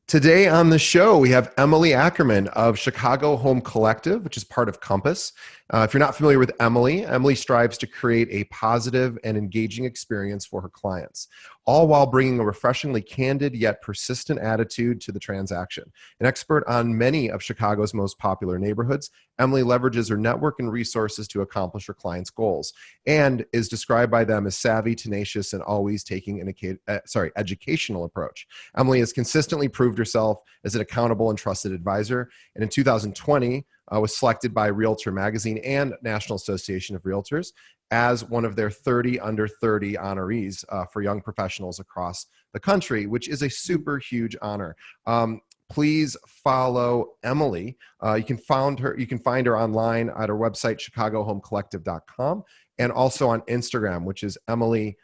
Today on the show, we have Emily Ackerman of Chicago Home Collective, which is part of Compass. If you're not familiar with Emily, Emily strives to create a positive and engaging experience for her clients, all while bringing a refreshingly candid yet persistent attitude to the transaction. An expert on many of Chicago's most popular neighborhoods, Emily leverages her network and resources to accomplish her clients' goals and is described by them as savvy, tenacious, and always taking an educational approach. Emily has consistently proved herself as an accountable and trusted advisor, and in 2020 was selected by Realtor Magazine and National Association of REALTORS as one of their 30 under 30 honorees for young professionals across the country, which is a super huge honor. Please follow Emily. You can find her online at her website, chicagohomecollective.com, and also on Instagram, which is Emily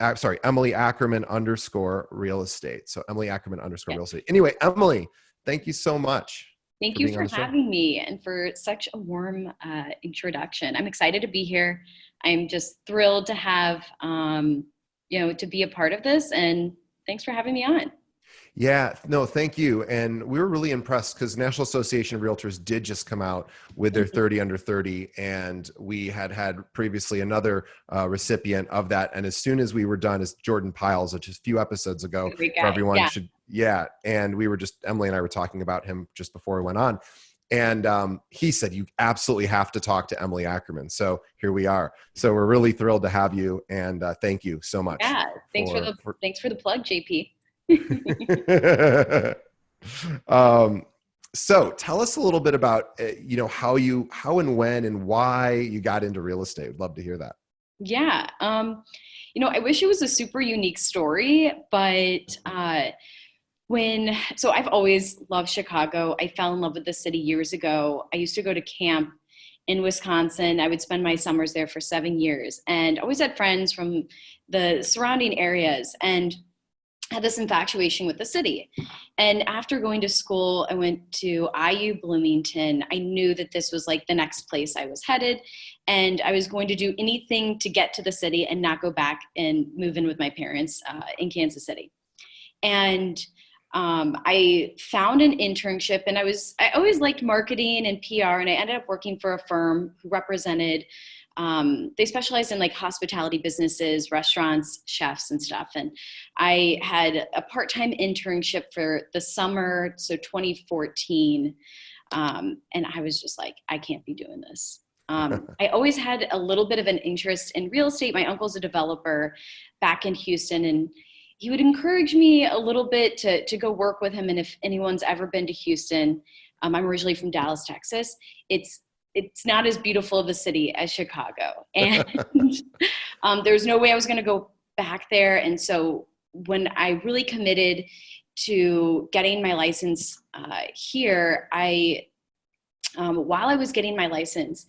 Ackerman _real estate. So Emily Ackerman _ real estate. Anyway, Emily, thank you so much. Thank you for having me and for such a warm introduction. I'm excited to be here. I'm just thrilled to have, to be a part of this, and thanks for having me on. Yeah, no, thank you. And we were really impressed because National Association of Realtors did just come out with their 30 under 30. And we had previously another recipient of that. And as soon as we were done, as Jordan Piles, which is a few episodes ago, for everyone and we were Emily and I were talking about him just before we went on. And he said, you absolutely have to talk to Emily Ackerman. So here we are. So we're really thrilled to have you. And thank you so much. Yeah, thanks for the plug, JP. So tell us a little bit about, how and when and why you got into real estate. I'd love to hear that. Yeah. I wish it was a super unique story, but I've always loved Chicago. I fell in love with the city years ago. I used to go to camp in Wisconsin. I would spend my summers there for 7 years and always had friends from the surrounding areas and had this infatuation with the city. And after going to school, I went to IU Bloomington. I knew that this was like the next place I was headed, and I was going to do anything to get to the city and not go back and move in with my parents in Kansas City. And I found an internship, and I always liked marketing and PR, and I ended up working for a firm who represented they specialized in like hospitality businesses, restaurants, chefs and stuff. And I had a part-time internship for the summer, so 2014. And I was just like, I can't be doing this. I always had a little bit of an interest in real estate. My uncle's a developer back in Houston, and he would encourage me a little bit to go work with him. And if anyone's ever been to Houston, I'm originally from Dallas, Texas. It's not as beautiful of a city as Chicago. And there's no way I was going to go back there. And so when I really committed to getting my license here, while I was getting my license,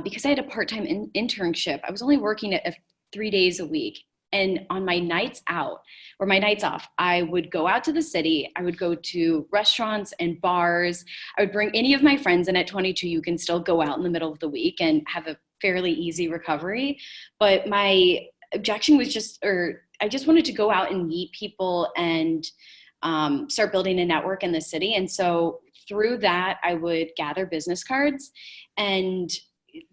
because I had a part-time internship, I was only working at 3 days a week. And on my nights out or my nights off, I would go out to the city. I would go to restaurants and bars. I would bring any of my friends. And at 22, you can still go out in the middle of the week and have a fairly easy recovery. But my objection was I just wanted to go out and meet people and start building a network in the city. And so through that, I would gather business cards, and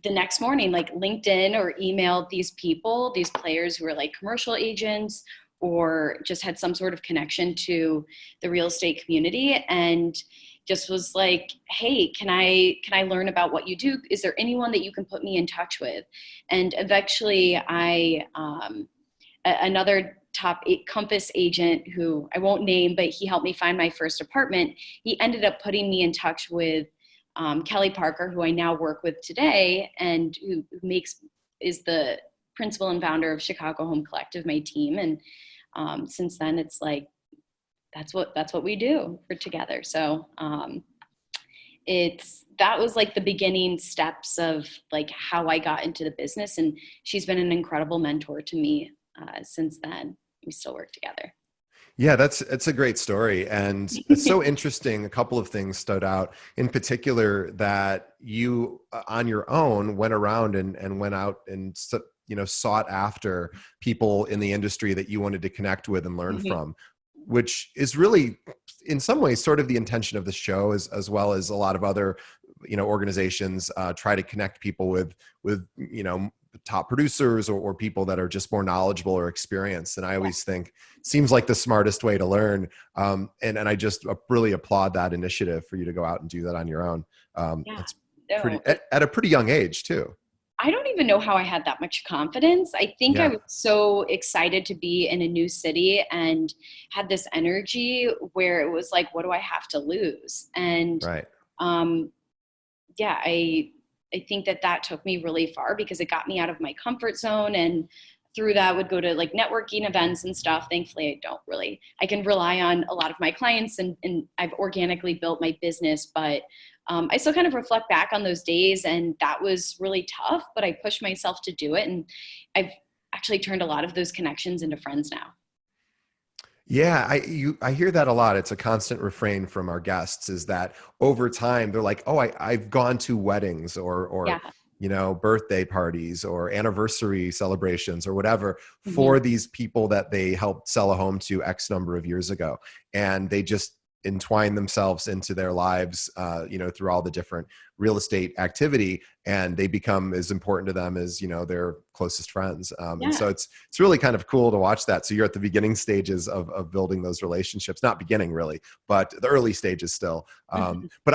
the next morning, like LinkedIn or emailed these people, these players who were like commercial agents or just had some sort of connection to the real estate community, and just was like, hey, can I learn about what you do? Is there anyone that you can put me in touch with? And eventually another top Compass agent who I won't name, but he helped me find my first apartment. He ended up putting me in touch with Kelly Parker, who I now work with today, and who is the principal and founder of Chicago Home Collective, my team. And since then, it's like that's what we do together. So that was like the beginning steps of like how I got into the business, and she's been an incredible mentor to me since then. We still work together. Yeah, it's a great story. And it's so interesting. A couple of things stood out in particular, that you on your own went around and went out and sought after people in the industry that you wanted to connect with and learn from. which is really in some ways sort of the intention of the show, as well as a lot of other, organizations try to connect people with top producers or people that are just more knowledgeable or experienced. And I Yeah. always think it seems like the smartest way to learn. And I just really applaud that initiative for you to go out and do that on your own. Yeah. That's pretty No, at a pretty young age too. I don't even know how I had that much confidence. I think I Yeah. was so excited to be in a new city and had this energy where it was like, what do I have to lose? And Right. um, yeah, I think that took me really far because it got me out of my comfort zone, and through that would go to like networking events and stuff. Thankfully, I can rely on a lot of my clients, and I've organically built my business, but I still kind of reflect back on those days, and that was really tough, but I pushed myself to do it. And I've actually turned a lot of those connections into friends now. Yeah, I hear that a lot. It's a constant refrain from our guests is that over time they're like, oh, I've gone to weddings or Yeah. birthday parties or anniversary celebrations or whatever Hmm. for these people that they helped sell a home to X number of years ago, and they just entwine themselves into their lives, through all the different real estate activity, and they become as important to them as their closest friends. And Yeah. so it's really kind of cool to watch that. So you're at the beginning stages of building those relationships, not beginning really, but the early stages still. Mhm. But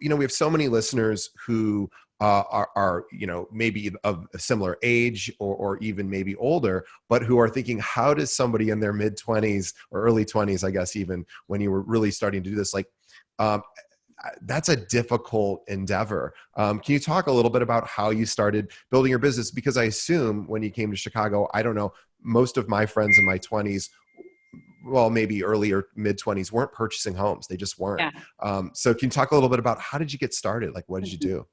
we have so many listeners who are maybe of a similar age or even maybe older, but who are thinking, how does somebody in their mid 20s or early 20s, I guess, even when you were really starting to do this, like, um, that's a difficult endeavor. Can you talk a little bit about how you started building your business? Because I assume when you came to Chicago, I don't know, most of my friends in my 20s, well, maybe early or mid 20s, weren't purchasing homes. They just weren't. Yeah. So can you talk a little bit about how did you get started? Like, what did you Mhm. do?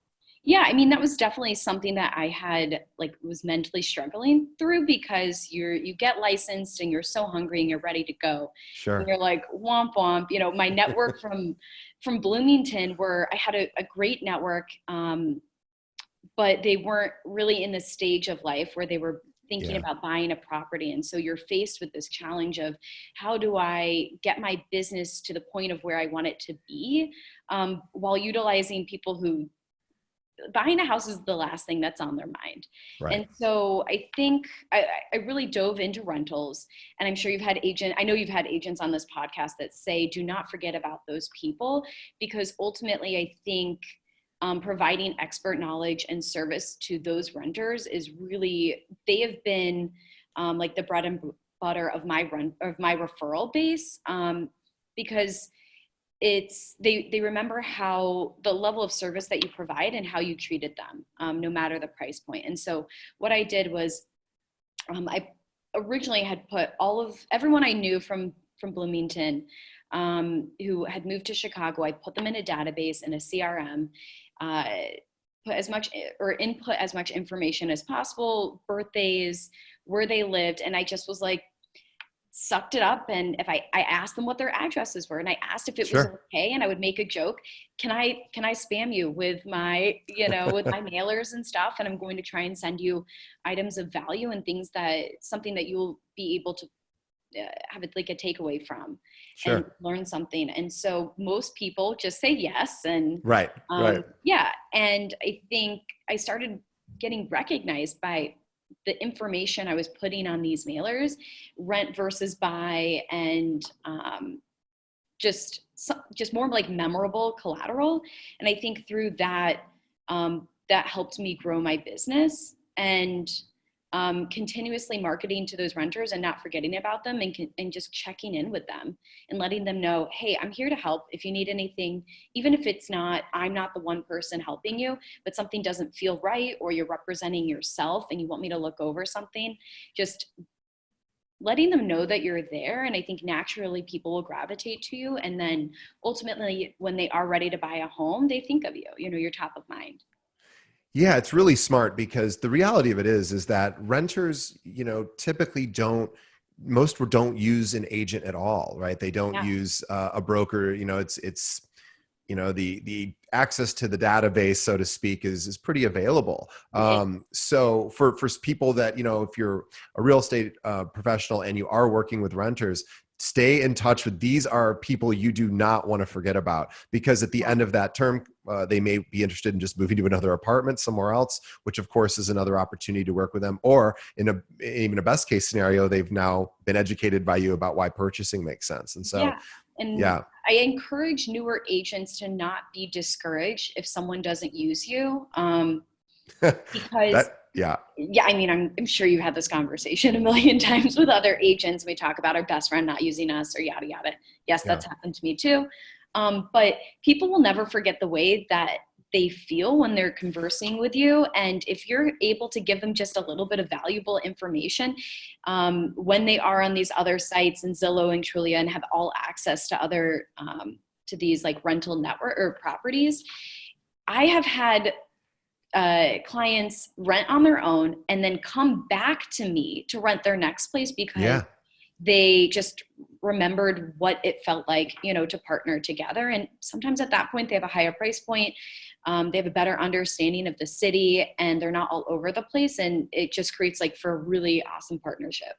Yeah, I mean, that was definitely something that I had like was mentally struggling through because you get licensed and you're so hungry and you're ready to go. And Sure. you're like womp womp. My network from Bloomington where I had a great network, but they weren't really in the stage of life where they were thinking Yeah. about buying a property. And so you're faced with this challenge of how do I get my business to the point of where I want it to be, while utilizing people who buying a house is the last thing that's on their mind. Right. And so I think I really dove into rentals, and I know you've had agents on this podcast that say, do not forget about those people, because ultimately I think providing expert knowledge and service to those renters is really, they have been like the bread and butter of my referral base, because they remember how the level of service that you provide and how you treated them, no matter the price point. And so what I did was, I originally had put all of everyone I knew from Bloomington, who had moved to Chicago. I put them in a database in a CRM, uh, put as much or input as much information as possible, birthdays, where they lived, and I just was like, sucked it up. And if I asked them what their addresses were, and I asked if it was Sure. okay, and I would make a joke, can I spam you with my, with my mailers and stuff, and I'm going to try and send you items of value and things that something that you'll be able to have it like a takeaway from and Sure. learn something. And so most people just say yes. And Right. Right. yeah, and I think I started getting recognized by the information I was putting on these mailers, rent versus buy, and just more like memorable collateral. And I think through that, that helped me grow my business, and continuously marketing to those renters and not forgetting about them, and just checking in with them and letting them know, hey, I'm here to help if you need anything, even if I'm not the one person helping you, but something doesn't feel right, or you're representing yourself and you want me to look over something, just letting them know that you're there. And I think naturally people will gravitate to you. And then ultimately, when they are ready to buy a home, they think of you, you're top of mind. Yeah, it's really smart because the reality of it is that renters, typically don't use an agent at all, right? They don't Yeah. use a broker. It's the access to the database, so to speak, is pretty available. So for people that if you're a real estate professional and you are working with renters, stay in touch with. These are people you do not want to forget about, because at the end of that term, they may be interested in just moving to another apartment somewhere else, which of course is another opportunity to work with them. Or even a best case scenario, they've now been educated by you about why purchasing makes sense. And so, Yeah. And yeah. I encourage newer agents to not be discouraged if someone doesn't use you. Because Yeah. yeah, I mean, I'm sure you've had this conversation a million times with other agents. We talk about our best friend not using us or yada, yada. Yes, Yeah. that's happened to me too. But people will never forget the way that they feel when they're conversing with you. And if you're able to give them just a little bit of valuable information, when they are on these other sites and Zillow and Trulia and have all access to other, to these like rental network or properties, I have had clients rent on their own and then come back to me to rent their next place because Yeah. they just remembered what it felt like, to partner together. And sometimes at that point, they have a higher price point. They have a better understanding of the city and they're not all over the place. And it just creates like for a really awesome partnership.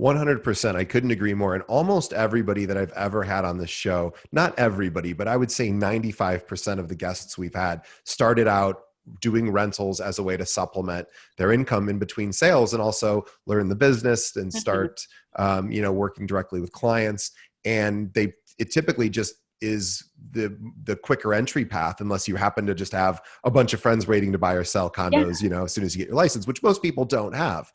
100%. I couldn't agree more. And almost everybody that I've ever had on this show, not everybody, but I would say 95% of the guests we've had started out doing rentals as a way to supplement their income in between sales and also learn the business and start, working directly with clients. And it typically just is the quicker entry path, unless you happen to just have a bunch of friends waiting to buy or sell condos, as soon as you get your license, which most people don't have.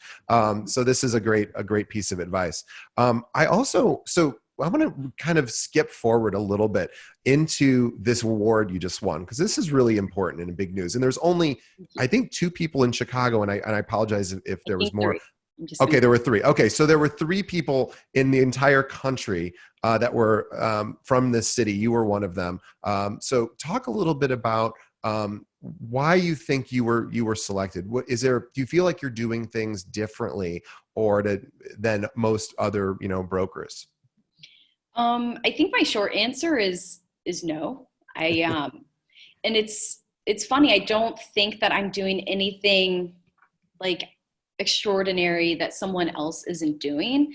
So this is a great piece of advice. I want to kind of skip forward a little bit into this award you just won, because this is really important and big news. And there's only, I think, 2 people in Chicago, and I apologize if there was more. Okay, there were 3. Okay, so there were 3 people in the entire country that were from this city. You were one of them. So talk a little bit about why you think you were selected. What is there? Do you feel like you're doing things differently than most other brokers? I think my short answer is no. And it's funny. I don't think that I'm doing anything like extraordinary that someone else isn't doing.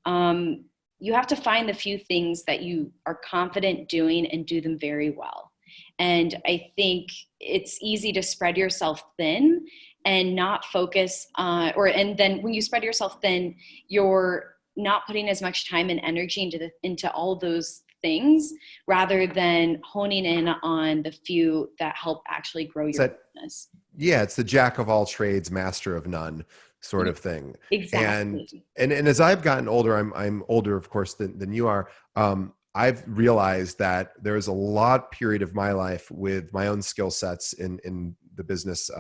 You have to find the few things that you are confident doing and do them very well. And I think it's easy to spread yourself thin and not focus and then when you spread yourself thin, you're not putting as much time and energy into all those things rather than honing in on the few that help actually grow your business. Yeah, it's the jack of all trades, master of none sort of thing. Exactly. And as I've gotten older, I'm older, of course, than you are. I've realized that there's a lot period of my life with my own skill sets in the business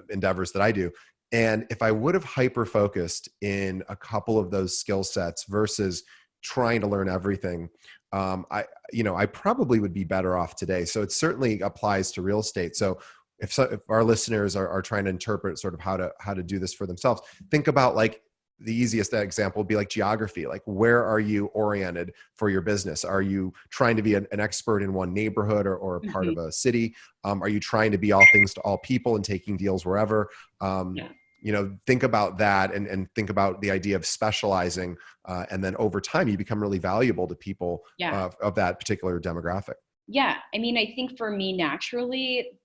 endeavors that I do. And if I would have hyper focused in a couple of those skill sets versus trying to learn everything, I probably would be better off today. So it certainly applies to real estate. So if our listeners are trying to interpret sort of how to do this for themselves, think about like the easiest example would be like geography. Like, where are you oriented for your business? Are you trying to be an expert in one neighborhood or a part of a city? Are you trying to be all things to all people and taking deals wherever? Think about that and think about the idea of specializing. And then over time, you become really valuable to people of that particular demographic. Yeah. I mean, I think for me, naturally,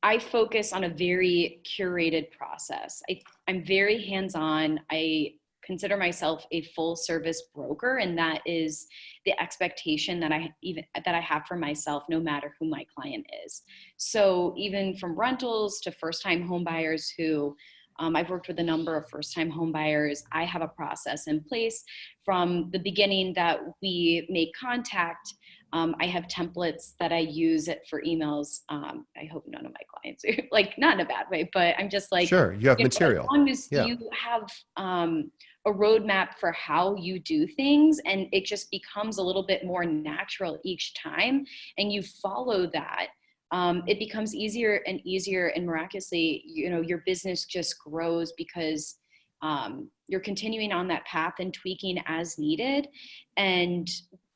I focus on a very curated process. I'm very hands-on. I consider myself a full service broker, and that is the expectation that I have for myself, no matter who my client is. So even from rentals to first-time home buyers who I've worked with a number of first-time home buyers. I have a process in place from the beginning that we make contact. I have templates that I use for emails. I hope none of my clients are like, not in a bad way, but I'm just like, sure, you have material. As long as you have a roadmap for how you do things, and it just becomes a little bit more natural each time, and you follow that, it becomes easier and easier, and miraculously, your business just grows because you're continuing on that path and tweaking as needed. And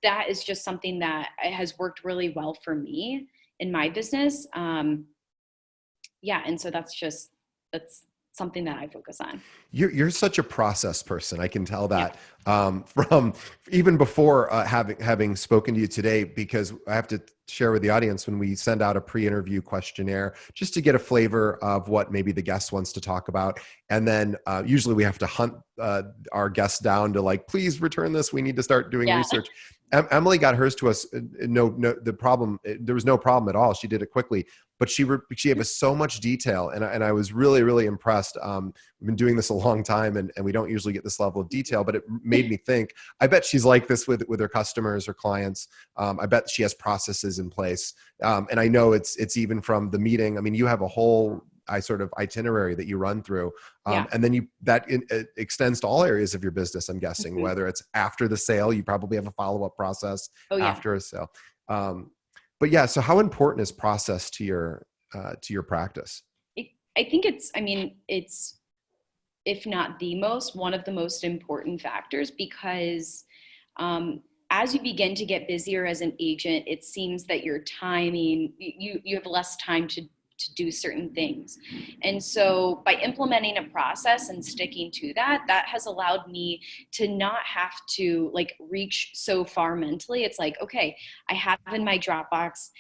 that is just something that has worked really well for me in my business. And so that's something that I focus on. You're such a process person. I can tell Yeah. that from even before having spoken to you today, because I have to share with the audience when we send out a pre-interview questionnaire just to get a flavor of what maybe the guest wants to talk about, and then usually we have to hunt our guests down to like, please return this. We need to start doing Yeah. research. Emily got hers to us. No, the problem, there was no problem at all. She did it quickly, but she gave us so much detail, and I was really, really impressed. We've been doing this a long time, and we don't usually get this level of detail, but it made me think, I bet she's like this with her customers or clients. I bet she has processes in place. And I know it's even from the meeting. I mean, you have a whole sort of itinerary that you run through. Yeah. And then it extends to all areas of your business, I'm guessing, whether it's after the sale, you probably have a follow-up process Oh yeah. after a sale. But yeah, so how important is process to your practice? I think it's, if not the most, one of the most important factors, because as you begin to get busier as an agent, it seems that your timing, you have less time to do certain things. And so by implementing a process and sticking to that has allowed me to not have to like reach so far mentally. It's like, okay, I have in my Dropbox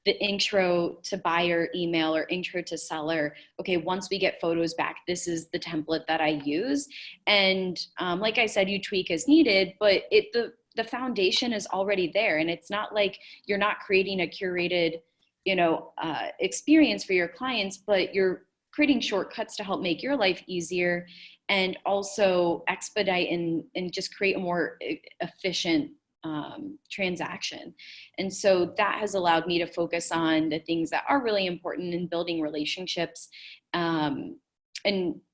the intro to buyer email or intro to seller. Okay, once we get photos back, this is the template that I use. And like I said, you tweak as needed, but the foundation is already there. And it's not like you're not creating a curated, experience for your clients, but you're creating shortcuts to help make your life easier and also expedite and just create a more efficient transaction. And so that has allowed me to focus on the things that are really important in building relationships, and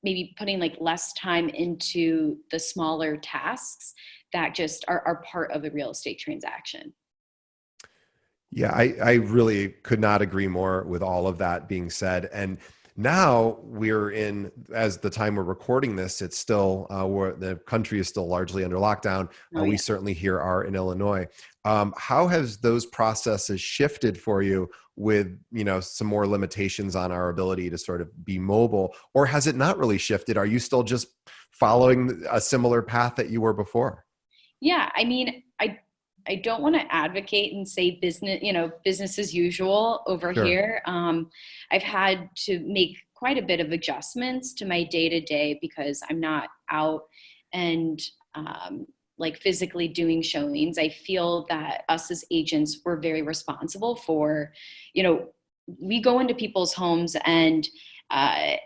maybe putting like less time into the smaller tasks that just are part of the real estate transaction. Yeah, I really could not agree more with all of that being said. And now we're in, as the time we're recording this, it's still, where the country is still largely under lockdown. Oh, We yeah. certainly here are in Illinois. How has those processes shifted for you with, some more limitations on our ability to sort of be mobile, or has it not really shifted? Are you still just following a similar path that you were before? Yeah, I mean, I don't want to advocate and say business as usual over Sure. here. I've had to make quite a bit of adjustments to my day to day because I'm not out and like physically doing showings. I feel that us as agents, we're very responsible for, we go into people's homes, and I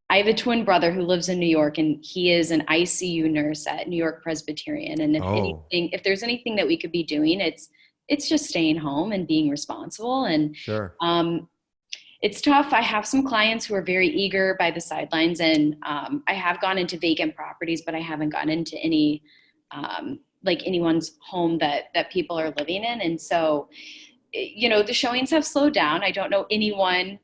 have a twin brother who lives in New York, and he is an ICU nurse at New York Presbyterian. And Oh, if there's anything that we could be doing, it's just staying home and being responsible. And sure. it's tough. I have some clients who are very eager by the sidelines, and I have gone into vacant properties, but I haven't gone into any like anyone's home that people are living in. And so, the showings have slowed down. I don't know anyone.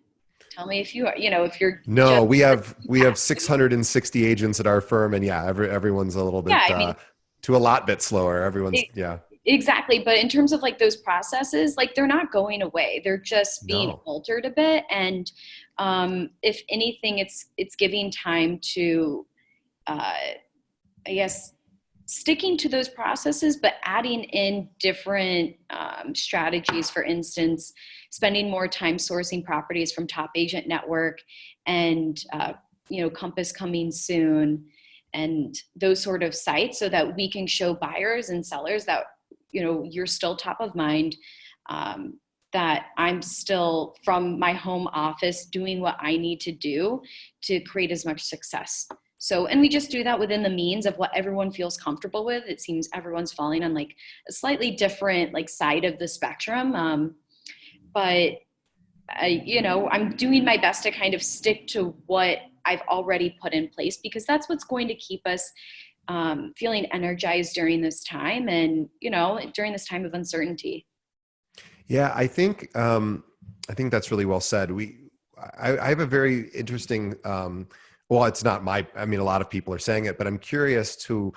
Tell me if if you're No, just we have 660 agents at our firm, and yeah, everyone's a little yeah, bit I mean, to a lot bit slower. Everyone's it, yeah. exactly. But in terms of like those processes, like they're not going away. They're just being No. altered a bit. And if anything, it's giving time to, I guess, sticking to those processes, but adding in different strategies. For instance, spending more time sourcing properties from Top Agent Network and, Compass coming soon, and those sort of sites, so that we can show buyers and sellers that, you're still top of mind, that I'm still from my home office doing what I need to do to create as much success. So, and we just do that within the means of what everyone feels comfortable with. It seems everyone's falling on like a slightly different like side of the spectrum. But I'm doing my best to kind of stick to what I've already put in place, because that's what's going to keep us feeling energized during this time, and, during this time of uncertainty. Yeah, I think that's really well said. I have a very interesting. Well, it's not my. I mean, a lot of people are saying it, but I'm curious to,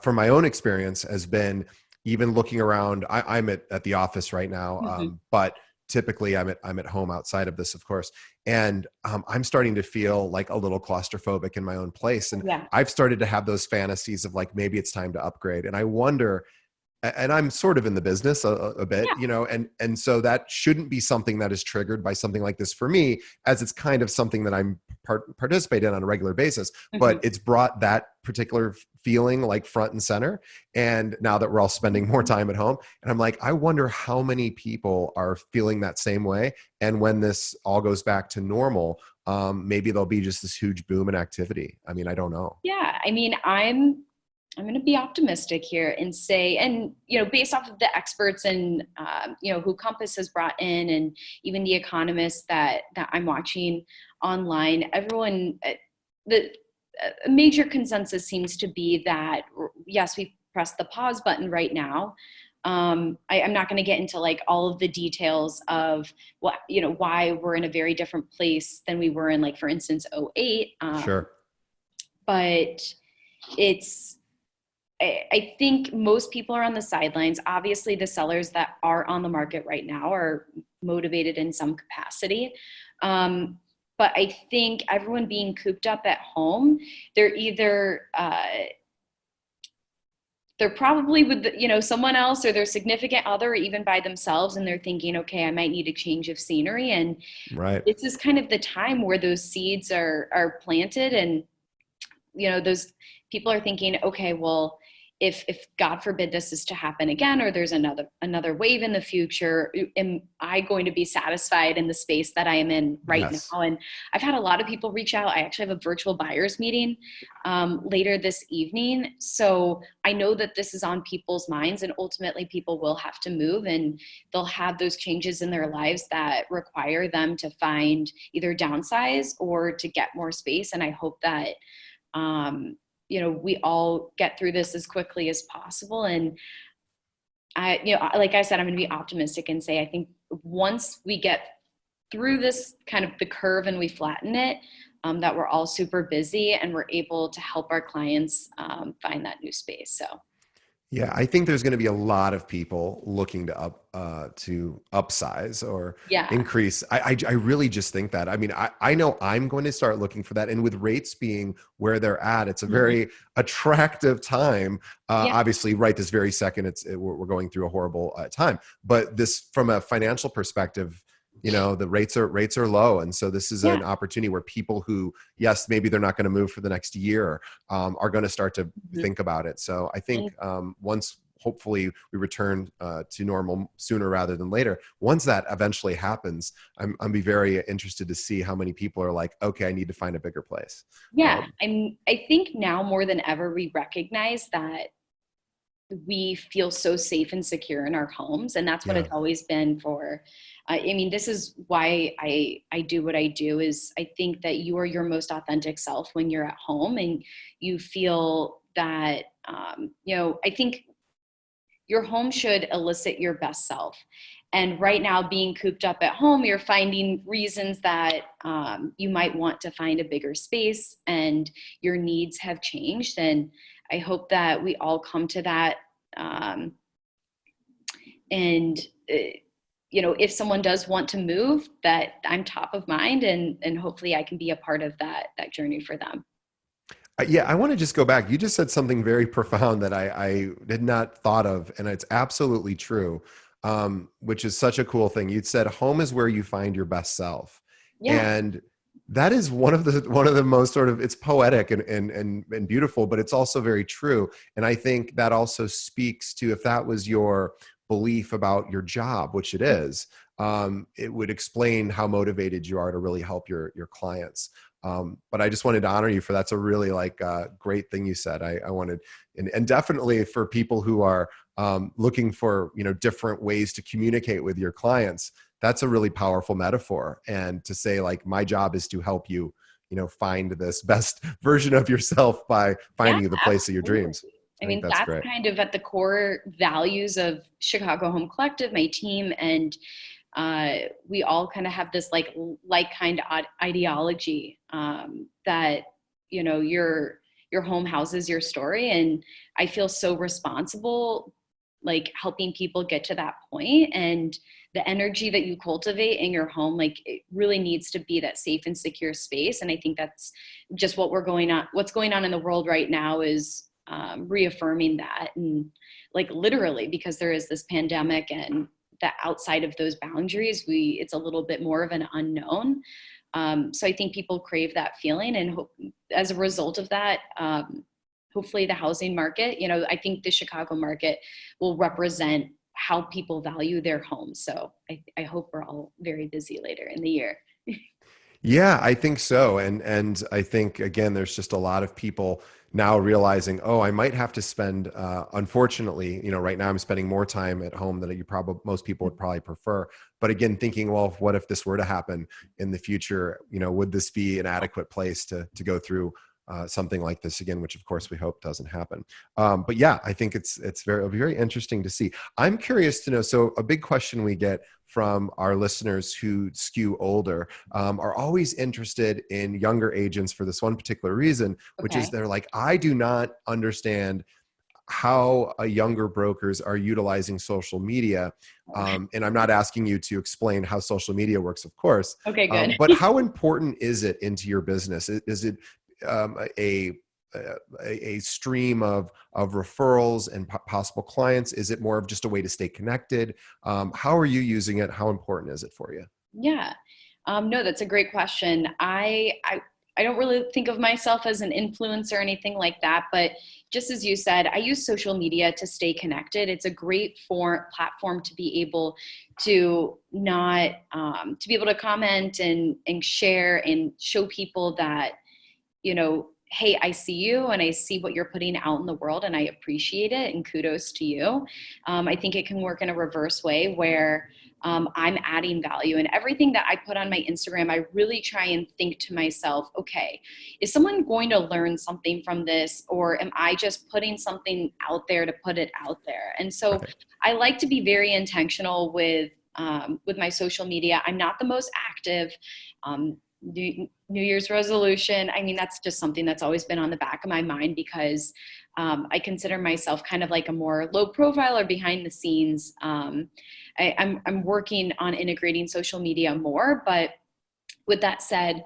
from my own experience, has been even looking around. I'm at the office right now, Mhm. but typically I'm at home outside of this, of course. And I'm starting to feel like a little claustrophobic in my own place. And Yeah. I've started to have those fantasies of like, maybe it's time to upgrade. And I wonder, and I'm sort of in the business a bit, Yeah. you know, and so that shouldn't be something that is triggered by something like this for me, as it's kind of something that I'm participate in on a regular basis, but Mhm. it's brought that particular feeling like front and center. And now that we're all spending more time at home, and I'm like, I wonder how many people are feeling that same way. And when this all goes back to normal, maybe there'll be just this huge boom in activity. I mean, I don't know. Yeah. I mean, I'm going to be optimistic here and say, and, you know, based off of the experts and, you know, who Compass has brought in, and even the economists that I'm watching online, everyone, the a major consensus seems to be that, yes, we press the pause button right now. I'm not going to get into like all of the details of what, you know, why we're in a very different place than we were in, like, for instance, '08. Sure. But it's, I think most people are on the sidelines. Obviously, the sellers that are on the market right now are motivated in some capacity. But I think everyone being cooped up at home, they're either they're probably with, you know, someone else or their significant other, or even by themselves, and they're thinking, okay, I might need a change of scenery. And Right. this is kind of the time where those seeds are planted, and, you know, those people are thinking, okay, well, if God forbid this is to happen again, or there's another wave in the future, am I going to be satisfied in the space that I am in right Yes. now? And I've had a lot of people reach out. I actually have a virtual buyers meeting later this evening. So I know that this is on people's minds, and ultimately people will have to move, and they'll have those changes in their lives that require them to find either downsize or to get more space. And I hope that, you know, we all get through this as quickly as possible. And I, you know, like I said, I'm going to be optimistic and say, I think once we get through this kind of the curve and we flatten it, that we're all super busy and we're able to help our clients find that new space. So Yeah, I think there's going to be a lot of people looking to upsize or yeah. increase. I really just think that. I mean, I know I'm going to start looking for that, and with rates being where they're at, it's a Mhm. very attractive time. Yeah. Obviously, right this very second, we're going through a horrible time. But this, from a financial perspective, you know, the rates are low, and so this is Yeah. an opportunity where people who, yes, maybe they're not going to move for the next year, are going to start to Mhm. think about it. So I think And once hopefully we return to normal sooner rather than later, once that eventually happens, I'm be very interested to see how many people are like, okay, I need to find a bigger place. yeah, Um, I think now more than ever, we recognize that we feel so safe and secure in our homes, and that's what yeah, it's always been for. I mean, this is why I do what I do. Is I think that you are your most authentic self when you're at home, and you feel that, you know, I think your home should elicit your best self. And right now, being cooped up at home, you're finding reasons that you might want to find a bigger space, and your needs have changed. And I hope that we all come to that. Um, and you know, if someone does want to move, that I'm top of mind, and hopefully I can be a part of that journey for them. yeah, I want to just go back. You just said something very profound that I did not thought of, and it's absolutely true, which is such a cool thing. You'd said home is where you find your best self, Yeah. and that is one of the most sort of, it's poetic and beautiful, but it's also very true. And I think that also speaks to, if that was your belief about your job, which it is, it would explain how motivated you are to really help your clients. But I just wanted to honor you for that's a really like great thing you said. I wanted, and definitely for people who are looking for, you know, different ways to communicate with your clients, that's a really powerful metaphor. And to say like, my job is to help you, you know, find this best version of yourself by Yeah, finding the place of your absolutely. dreams. I I think mean, that's that's great. kind of at the core values of Chicago Home Collective, my team, and we all kind of have this like kind of ideology, that, you know, your home houses your story, and I feel so responsible like helping people get to that point, and the energy that you cultivate in your home, like it really needs to be that safe and secure space. And I think that's just what's going on in the world right now is reaffirming that. And like literally, because there is this pandemic, and that outside of those boundaries, it's a little bit more of an unknown. So I think people crave that feeling, and as a result of that, hopefully the housing market, I think the Chicago market will represent how people value their homes. So I hope we're all very busy later in the year. Yeah, I think so. And I think, again, there's just a lot of people now realizing, oh, I might have to spend, unfortunately, right now I'm spending more time at home than most people would probably prefer. But again, thinking, well, what if this were to happen in the future? Would this be an adequate place to go through something like this again, which of course we hope doesn't happen. But yeah, I think it'll be very interesting to see. I'm curious to know, so a big question we get from our listeners who skew older are always interested in younger agents for this one particular reason, which is Okay. they're like, I do not understand how younger brokers are utilizing social media. And I'm not asking you to explain how social media works, of course, Okay, good. but how important is it into your business? Is it um, a, a stream of referrals and possible clients? Is it more of just a way to stay connected? How are you using it? How important is it for you? Yeah. No, that's a great question. I don't really think of myself as an influencer or anything like that, but just as you said, I use social media to stay connected. It's a great platform to be able to not to be able to comment and share and show people that, hey, I see you and I see what you're putting out in the world and I appreciate it, and kudos to you. I think it can work in a reverse way where I'm adding value, and everything that I put on my Instagram, I really try and think to myself, okay, is someone going to learn something from this, or am I just putting something out there to put it out there? And so Right. I like to be very intentional with my social media. I'm not the most active. New Year's resolution, I mean, that's just something that's always been on the back of my mind, because I consider myself kind of like a more low profile or behind the scenes. I'm working on integrating social media more, but with that said,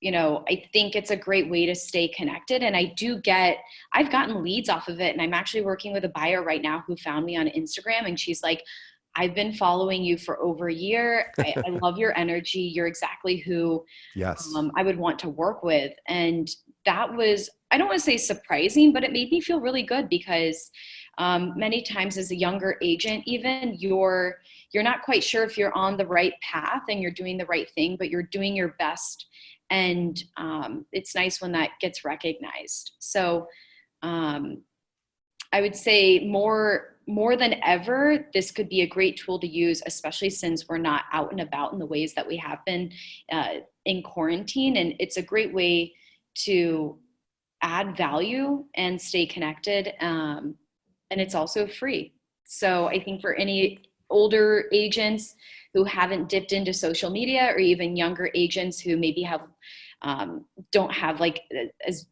I think it's a great way to stay connected. And I've gotten leads off of it. And I'm actually working with a buyer right now who found me on Instagram. And she's like, I've been following you for over a year. I love your energy. You're exactly who Yes. I would want to work with. And that was, I don't want to say surprising, but it made me feel really good, because many times as a younger agent, even you're not quite sure if you're on the right path and you're doing the right thing, but you're doing your best. And it's nice when that gets recognized. So I would say more than ever, this could be a great tool to use, especially since we're not out and about in the ways that we have been in quarantine. And it's a great way to add value and stay connected. And it's also free. So I think for any older agents who haven't dipped into social media, or even younger agents who maybe don't have like as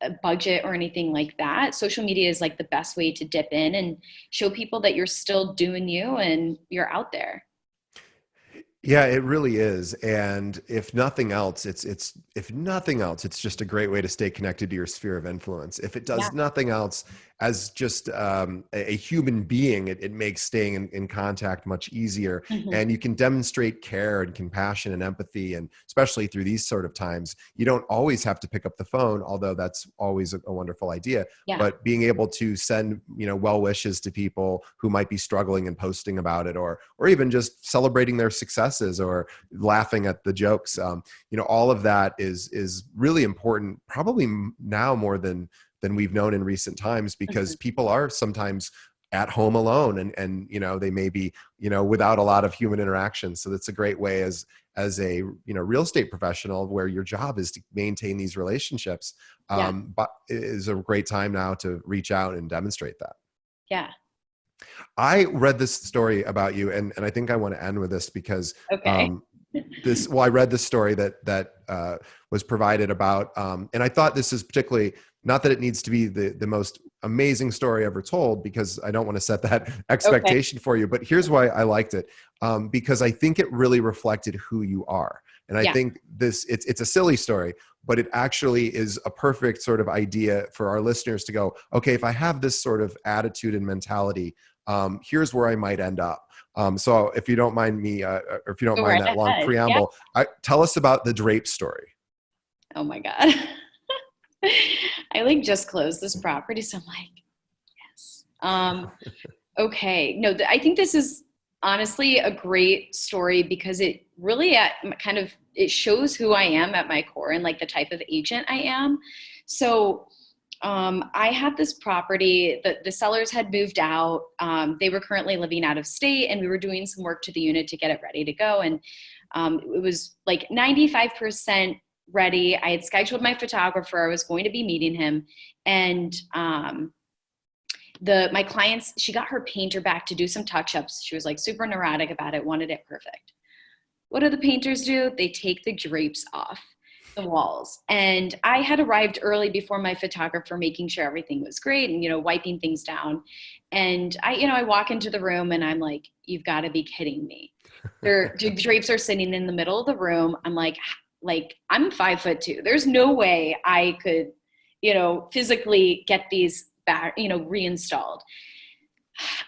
a budget or anything like that, social media is like the best way to dip in and show people that you're still doing you and you're out there. Yeah, it really is. And if nothing else, if nothing else, it's just a great way to stay connected to your sphere of influence. If it Yeah. does nothing else, as just a human being, it makes staying in contact much easier. Mm-hmm. And you can demonstrate care and compassion and empathy. And especially through these sort of times, you don't always have to pick up the phone, although that's always a wonderful idea. Yeah. But being able to send, well wishes to people who might be struggling and posting about it, or even just celebrating their successes or laughing at the jokes. All of that is really important, probably now more than we've known in recent times, because Mm-hmm. people are sometimes at home alone, and they may be without a lot of human interaction. So that's a great way as a real estate professional, where your job is to maintain these relationships, Yeah. but it is a great time now to reach out and demonstrate that. Yeah. I read this story about you, and I think I want to end with this, because Okay. I read this story that was provided about, and I thought this is particularly, not that it needs to be the most amazing story ever told, because I don't want to set that Okay. expectation for you. But here's why I liked it, because I think it really reflected who you are. And I Yeah. think it's a silly story, but it actually is a perfect sort of idea for our listeners to go, okay, if I have this sort of attitude and mentality, here's where I might end up. So if you don't mind me, or if you don't Go mind right that long ahead. Yeah. preamble, tell us about the drape story. Oh my God. I like just closed this property. So I'm like, yes. Okay. No, I think this is honestly a great story because it really it shows who I am at my core and like the type of agent I am. So I had this property that the sellers had moved out. They were currently living out of state, and we were doing some work to the unit to get it ready to go. And it was like 95% ready. I had scheduled my photographer. I was going to be meeting him. And my clients, she got her painter back to do some touch-ups. She was like super neurotic about it, wanted it perfect. What do the painters do? They take the drapes off the walls. And I had arrived early before my photographer, making sure everything was great and, wiping things down. And I walk into the room and I'm like, you've got to be kidding me. The drapes are sitting in the middle of the room. I'm like I'm 5'2". There's no way I could, physically get these back, reinstalled.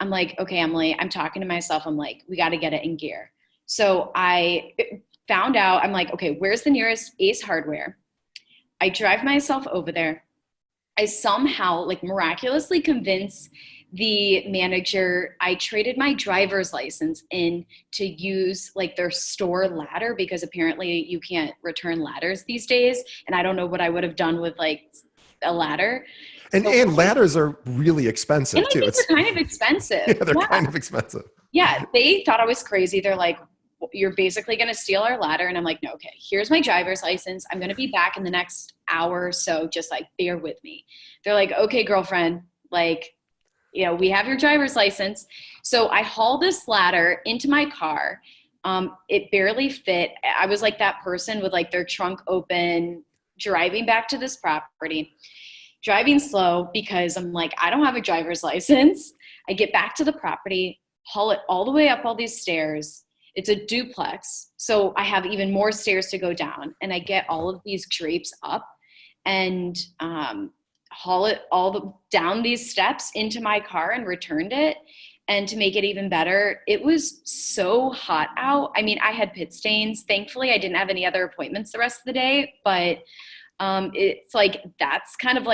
I'm like, okay, Emily, I'm talking to myself. I'm like, we got to get it in gear. So I found out, I'm like, okay, where's the nearest Ace Hardware? I drive myself over there. I somehow miraculously convince the manager. I traded my driver's license in to use their store ladder, because apparently you can't return ladders these days. And I don't know what I would have done with a ladder. So, And ladders are really and expensive I too. think they're kind of expensive. Yeah, they're Yeah. kind of expensive. Yeah, they thought I was crazy. They're like, you're basically going to steal our ladder. And I'm like, no, okay, here's my driver's license. I'm going to be back in the next hour or so. Just bear with me. They're like, okay, girlfriend, we have your driver's license. So I haul this ladder into my car. It barely fit. I was like that person with their trunk open, driving back to this property, driving slow because I'm like, I don't have a driver's license. I get back to the property, haul it all the way up all these stairs. It's a duplex, so I have even more stairs to go down, and I get all of these drapes up and haul it down these steps into my car and returned it. And to make it even better, it was so hot out. I mean, I had pit stains. Thankfully, I didn't have any other appointments the rest of the day, but it's that's kind of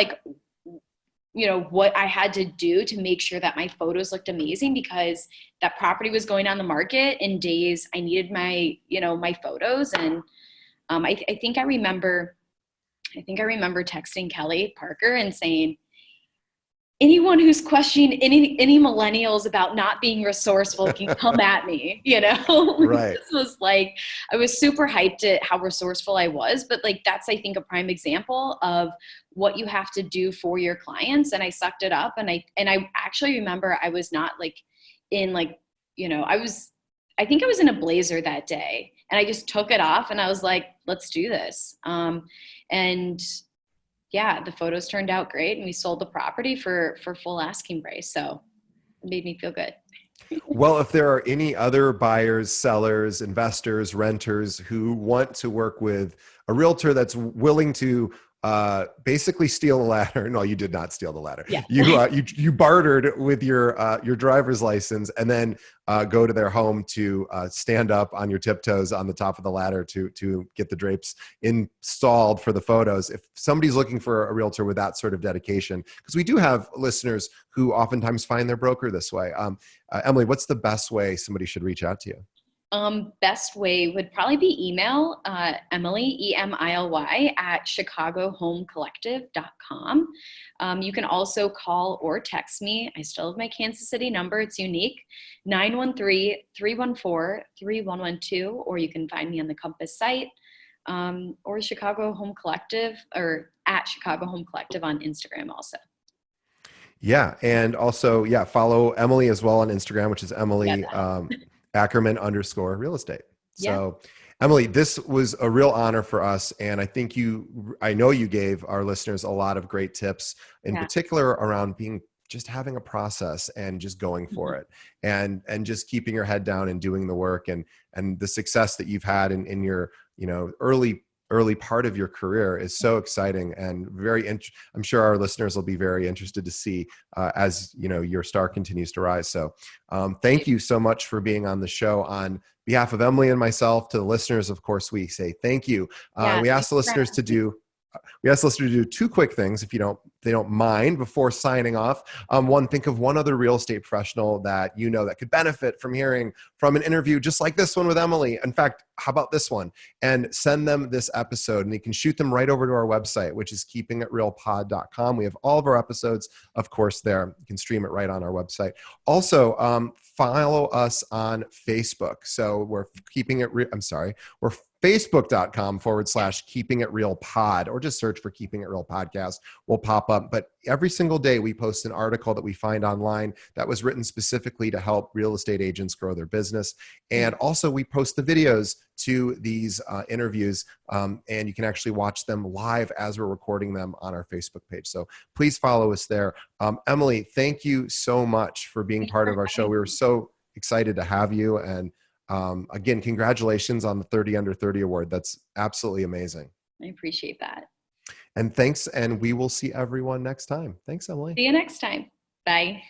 what I had to do to make sure that my photos looked amazing, because that property was going on the market in days. I needed my photos. And I think I remember texting Kelly Parker and saying, anyone who's questioning any millennials about not being resourceful can come at me, Right. This was I was super hyped at how resourceful I was, but that's, I think, a prime example of what you have to do for your clients. And I sucked it up. And I actually remember I was not I think I was in a blazer that day, and I just took it off and I was like, let's do this. And yeah, the photos turned out great, and we sold the property for full asking price. So it made me feel good. Well, if there are any other buyers, sellers, investors, renters who want to work with a realtor that's willing to basically steal a ladder. No, you did not steal the ladder. Yeah. You bartered with your driver's license, and then go to their home to stand up on your tiptoes on the top of the ladder to get the drapes installed for the photos. If somebody's looking for a realtor with that sort of dedication, because we do have listeners who oftentimes find their broker this way. Emily, what's the best way somebody should reach out to you? Best way would probably be email, Emily, EMILY, at chicagohomecollective.com. You can also call or text me. I still have my Kansas City number. It's unique, 913-314-3112, or you can find me on the Compass site, or Chicago Home Collective, or at Chicago Home Collective on Instagram also. Yeah. And also, follow Emily as well on Instagram, which is Emily, Ackerman _real estate. So, Emily, this was a real honor for us. And I know you gave our listeners a lot of great tips, in Yeah. particular around just having a process and just going for Mhm. it, and just keeping your head down and doing the work, and the success that you've had in your, early part of your career is so exciting and I'm sure our listeners will be very interested to see, as your star continues to rise. So thank you so much for being on the show. On behalf of Emily and myself, to the listeners, of course, we say thank you. Yeah. We Thanks ask the for listeners to do two quick things, if they don't mind, before signing off. One, think of one other real estate professional that that could benefit from hearing from an interview just like this one with Emily. In fact, how about this one? And send them this episode, and you can shoot them right over to our website, which is keepingitrealpod.com. We have all of our episodes, of course, there. You can stream it right on our website. Also, follow us on Facebook. So we're we're facebook.com/keeping it real pod, or just search for Keeping It Real Podcast. Will pop up. But every single day we post an article that we find online that was written specifically to help real estate agents grow their business. And also we post the videos to these interviews, and you can actually watch them live as we're recording them on our Facebook page. So please follow us there. Emily, thank you so much for being Thanks part for of our show. having We were me. so excited to have you. And again, congratulations on the 30 Under 30 award. That's absolutely amazing. I appreciate that. And thanks. And we will see everyone next time. Thanks, Emily. See you next time. Bye.